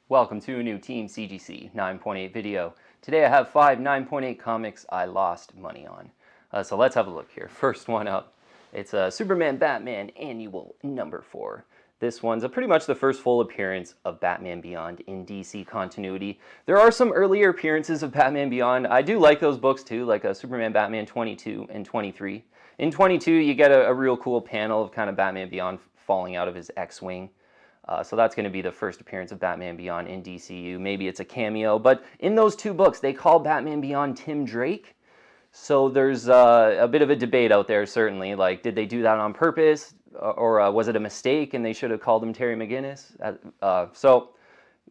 Welcome to a new Team CGC 9.8 video. Today I have 5 9.8 comics I lost money on. So let's have a look here. First one up, it's Superman Batman Annual number 4. This one's pretty much the first full appearance of Batman Beyond in DC continuity. There are some earlier appearances of Batman Beyond. I do like those books too, like Superman Batman 22 and 23. In 22 you get a real cool panel of kind of Batman Beyond falling out of his X-Wing. So that's going to be the first appearance of Batman Beyond in DCU. Maybe it's a cameo, but in those two books, they call Batman Beyond Tim Drake. So there's a bit of a debate out there, certainly. Like, did they do that on purpose, or was it a mistake and they should have called him Terry McGinnis? So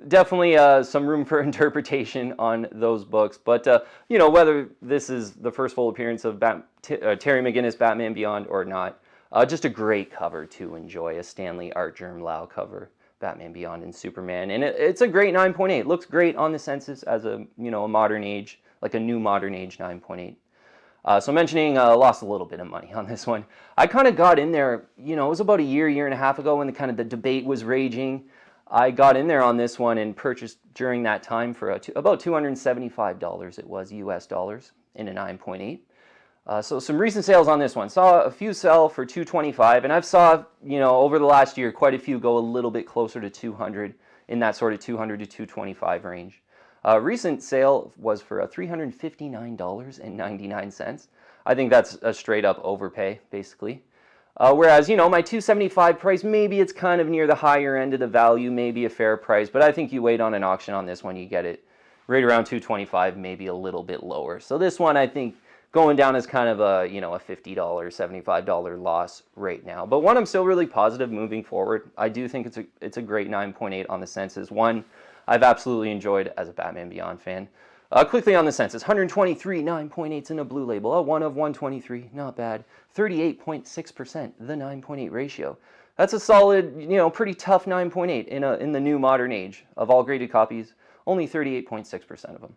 definitely some room for interpretation on those books. But, you know, whether this is the first full appearance of Terry McGinnis Batman Beyond or not, just a great cover to enjoy, a Stanley Art Germ Lau cover, Batman Beyond and Superman, and it's a great 9.8. Looks great on the census as a a modern age, like a new modern age 9.8. So mentioning lost a little bit of money on this one. I kind of got in there, it was about a year and a half ago when the debate was raging. I got in there on this one and purchased during that time for about $275. It was US dollars in a 9.8. So some recent sales on this one. Saw a few sell for $225, and I've saw, over the last year, quite a few go a little bit closer to 200, in that sort of 200 to 225 range. Recent sale was for $359.99. I think that's a straight up overpay, basically. Whereas, my $275 price, maybe it's kind of near the higher end of the value, maybe a fair price, but I think you wait on an auction on this one, you get it right around $225, maybe a little bit lower. So this one, I think, going down as kind of a, a $50, $75 loss right now. But one, I'm still really positive moving forward. I do think it's a great 9.8 on the census. One, I've absolutely enjoyed as a Batman Beyond fan. Quickly on the census, 123 9.8s in a blue label, a 1 of 123, not bad. 38.6%, the 9.8 ratio. That's a solid, pretty tough 9.8 in the new modern age. Of all graded copies, only 38.6% of them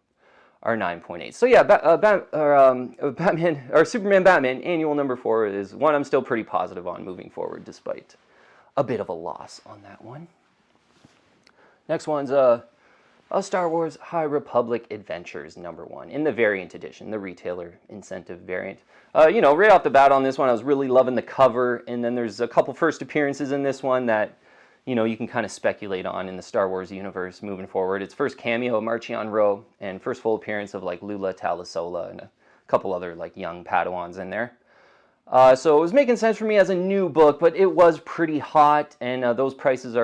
are 9.8. So yeah, Superman Batman Annual number 4 is one I'm still pretty positive on moving forward, despite a bit of a loss on that one. Next one's a Star Wars High Republic Adventures number 1 in the variant edition, the retailer incentive variant. Right off the bat on this one, I was really loving the cover, and then there's a couple first appearances in this one that you can kind of speculate on in the Star Wars universe moving forward. It's first cameo of Marchion Ro, and first full appearance of like Lula Talisola and a couple other like young Padawans in there. So it was making sense for me as a new book, but it was pretty hot, and those prices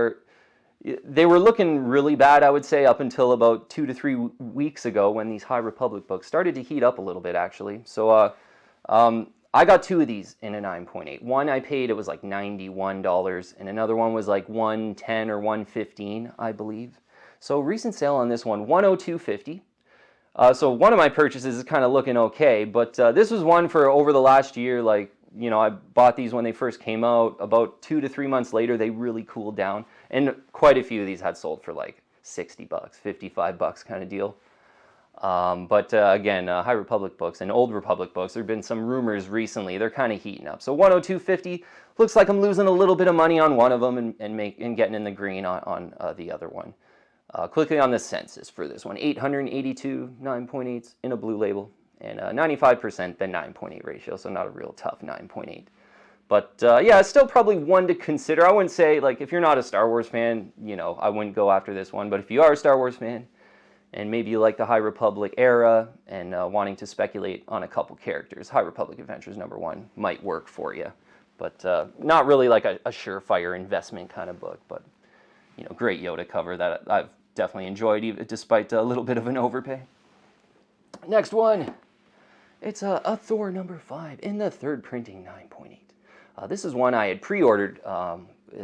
they were looking really bad, I would say, up until about 2 to 3 weeks ago when these High Republic books started to heat up a little bit, actually. So I got 2 of these in a 9.8. One I paid, it was like $91, and another one was like $110 or $115, I believe. So recent sale on this one, $102.50. So one of my purchases is kind of looking okay, but this was one for over the last year. Like, I bought these when they first came out. About 2 to 3 months later, they really cooled down, and quite a few of these had sold for like $60, $55 kind of deal. But again, High Republic books and Old Republic books, there have been some rumors recently. They're kind of heating up. So $102.50, looks like I'm losing a little bit of money on one of them and getting in the green on the other one. Quickly on the census for this one, 882 9.8s in a blue label, and 95% the 9.8 ratio, so not a real tough 9.8. But yeah, it's still probably one to consider. I wouldn't say, like, if you're not a Star Wars fan, I wouldn't go after this one. But if you are a Star Wars fan, and maybe you like the High Republic era and wanting to speculate on a couple characters, High Republic Adventures number 1 might work for you. But not really like a surefire investment kind of book, but great Yoda cover that I've definitely enjoyed, despite a little bit of an overpay. Next one, it's a Thor number 5 in the 3rd printing 9.8. This is one I had pre-ordered,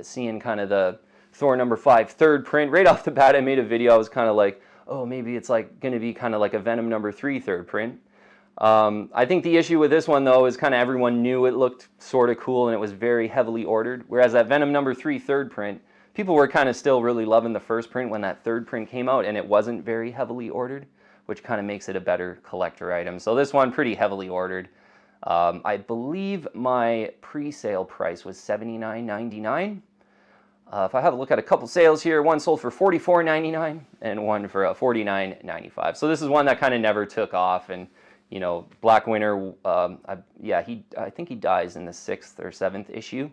seeing kind of the Thor number 5 3rd print. Right off the bat, I made a video. I was kind of like, oh, maybe it's like going to be kind of like a Venom number 3 3rd print. I think the issue with this one, though, is kind of everyone knew it looked sort of cool and it was very heavily ordered. Whereas that Venom number 3 3rd print, people were kind of still really loving the first print when that 3rd print came out, and it wasn't very heavily ordered, which kind of makes it a better collector item. So this one, pretty heavily ordered. I believe my pre-sale price was $79.99. If I have a look at a couple sales here, one sold for $44.99 and one for $49.95. So this is one that kind of never took off. And, you know, Black Winter, I think he dies in the 6th or 7th issue.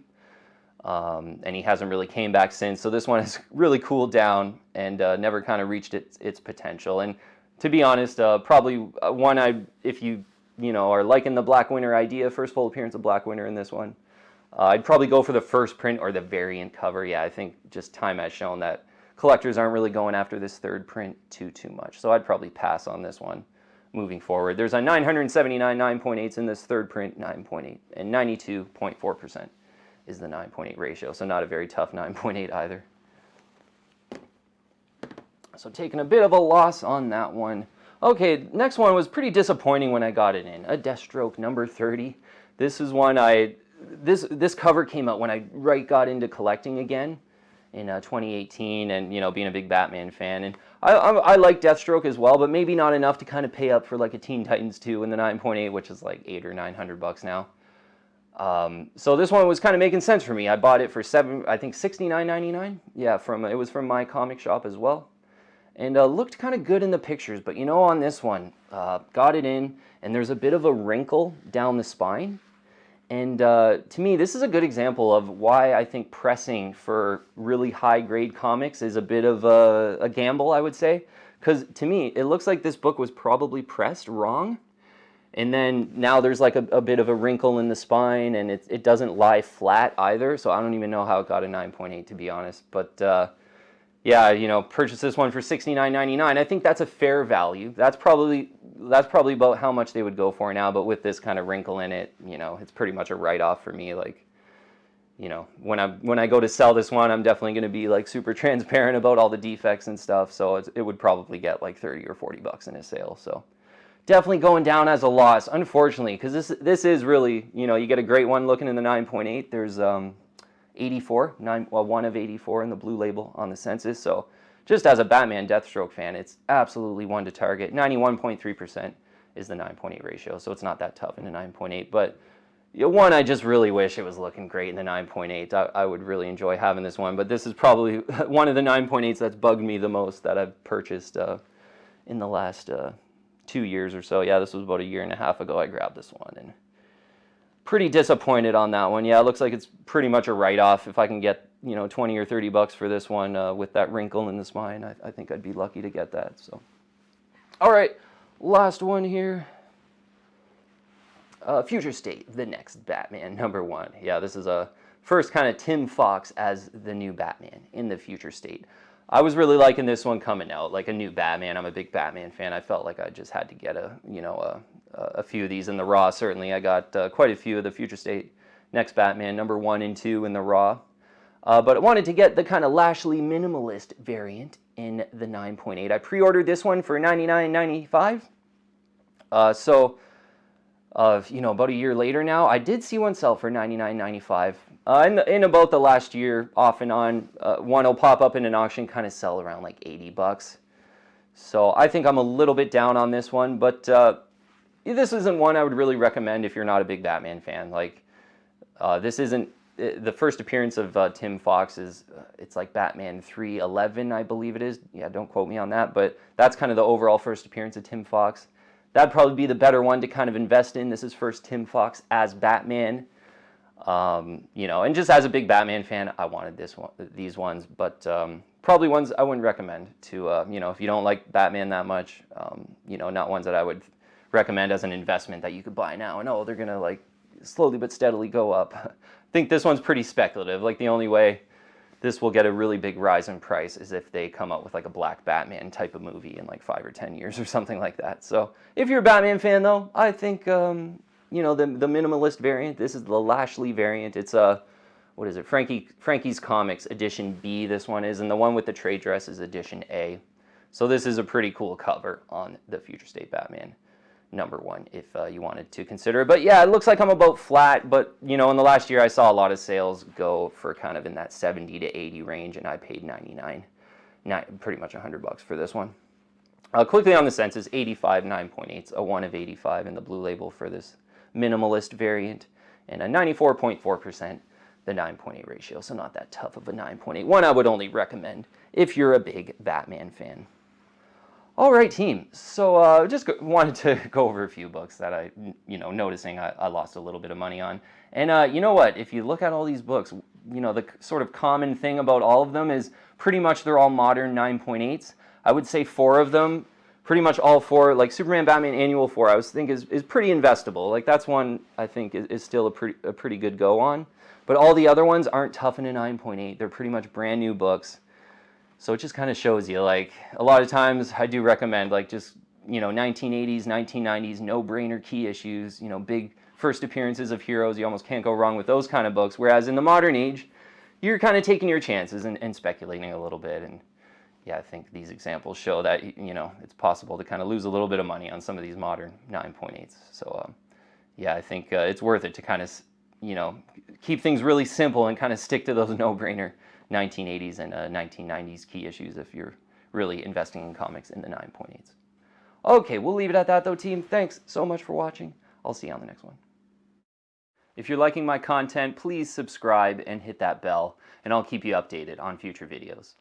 And he hasn't really came back since. So this one has really cooled down and never kind of reached its potential. And to be honest, probably one if you are liking the Black Winter idea, first full appearance of Black Winter in this one, I'd probably go for the first print or the variant cover. Yeah, I think just time has shown that collectors aren't really going after this third print too much. So I'd probably pass on this one moving forward. There's a 979 9.8s in this third print, 9.8, and 92.4% is the 9.8 ratio. So not a very tough 9.8 either. So taking a bit of a loss on that one. Okay, next one was pretty disappointing when I got it in. A Deathstroke number 30. This is one this cover came out when I got into collecting again in 2018, and being a big Batman fan, and I like Deathstroke as well, but maybe not enough to kind of pay up for like a Teen Titans 2 in the 9.8, which is like $800 or $900 now. So this one was kind of making sense for me. I bought it for $69.99. Yeah, it was from my comic shop as well, and looked kind of good in the pictures. But on this one, got it in, and there's a bit of a wrinkle down the spine. And to me, this is a good example of why I think pressing for really high-grade comics is a bit of a gamble, I would say. Because to me, it looks like this book was probably pressed wrong. And then now there's like a bit of a wrinkle in the spine, and it doesn't lie flat either. So I don't even know how it got a 9.8, to be honest. But yeah, purchase this one for $69.99. I think that's a fair value. That's probably about how much they would go for now. But with this kind of wrinkle in it, it's pretty much a write-off for me. Like, when I go to sell this one, I'm definitely going to be like super transparent about all the defects and stuff. So it would probably get like $30 or $40 in a sale. So definitely going down as a loss, unfortunately, because this is really, you get a great one looking in the 9.8. There's 84, 1 of 84 in the blue label on the census. So just as a Batman Deathstroke fan, it's absolutely one to target. 91.3% is the 9.8 ratio, so it's not that tough in a 9.8. But one, I just really wish it was looking great in the 9.8. I would really enjoy having this one, but this is probably one of the 9.8s that's bugged me the most that I've purchased in the last 2 years or so. Yeah, this was about a year and a half ago I grabbed this one, and pretty disappointed on that one. Yeah, it looks like it's pretty much a write-off. If I can get, $20 or $30 for this one with that wrinkle in the spine, I think I'd be lucky to get that. So, all right, last one here. Future State, the next Batman, number 1. Yeah, this is a first kind of Tim Fox as the new Batman in the Future State. I was really liking this one coming out, like a new Batman. I'm a big Batman fan. I felt like I just had to get a few of these in the raw. Certainly, I got quite a few of the Future State Next Batman number 1 and 2 in the raw. But I wanted to get the kind of Lashley minimalist variant in the 9.8. I pre-ordered this one for $99.95. About a year later now, I did see one sell for $99.95. In about the last year, off and on, one will pop up in an auction, kind of sell around like $80. So I think I'm a little bit down on this one, but this isn't one I would really recommend if you're not a big Batman fan. Like, this isn't the first appearance of Tim Fox is it's like Batman 311, I believe it is. Yeah, don't quote me on that, but that's kind of the overall first appearance of Tim Fox. That'd probably be the better one to kind of invest in. This is first Tim Fox as Batman. And just as a big Batman fan, I wanted these ones, but probably ones I wouldn't recommend to, if you don't like Batman that much, not ones that I would recommend as an investment that you could buy now. And, they're going to like slowly but steadily go up. I think this one's pretty speculative. Like the only way this will get a really big rise in price is if they come up with like a Black Batman type of movie in like 5 or 10 years or something like that. So if you're a Batman fan though, I think, the minimalist variant, this is the Lashley variant. It's what is it? Frankie's Comics Edition B, this one is, and the one with the trade dress is Edition A. So this is a pretty cool cover on the Future State Batman number 1, if you wanted to consider it. But yeah, it looks like I'm about flat, but in the last year I saw a lot of sales go for kind of in that 70 to 80 range, and I paid $99, pretty much $100 for this one. Quickly on the census, 85 9.8s, a 1 of 85 in the blue label for this minimalist variant, and a 94.4% the 9.8 ratio, so not that tough of a 9.8. One I would only recommend if you're a big Batman fan. All right, team. So just wanted to go over a few books that I, noticing I lost a little bit of money on. And you know what? If you look at all these books, the sort of common thing about all of them is pretty much they're all modern 9.8s. I would say 4 of them, pretty much all 4, like Superman, Batman Annual 4, I think is pretty investable. Like that's one I think is still a pretty good go on. But all the other ones aren't tough in a 9.8. They're pretty much brand new books. So it just kind of shows you, like, a lot of times I do recommend, like, just, 1980s, 1990s, no-brainer key issues, big first appearances of heroes. You almost can't go wrong with those kind of books. Whereas in the modern age, you're kind of taking your chances and speculating a little bit. And yeah, I think these examples show that, it's possible to kind of lose a little bit of money on some of these modern 9.8s. So yeah, I think it's worth it to kind of, keep things really simple and kind of stick to those no-brainer 1980s and 1990s key issues if you're really investing in comics in the 9.8s. Okay, we'll leave it at that though, team. Thanks so much for watching. I'll see you on the next one. If you're liking my content, please subscribe and hit that bell, and I'll keep you updated on future videos.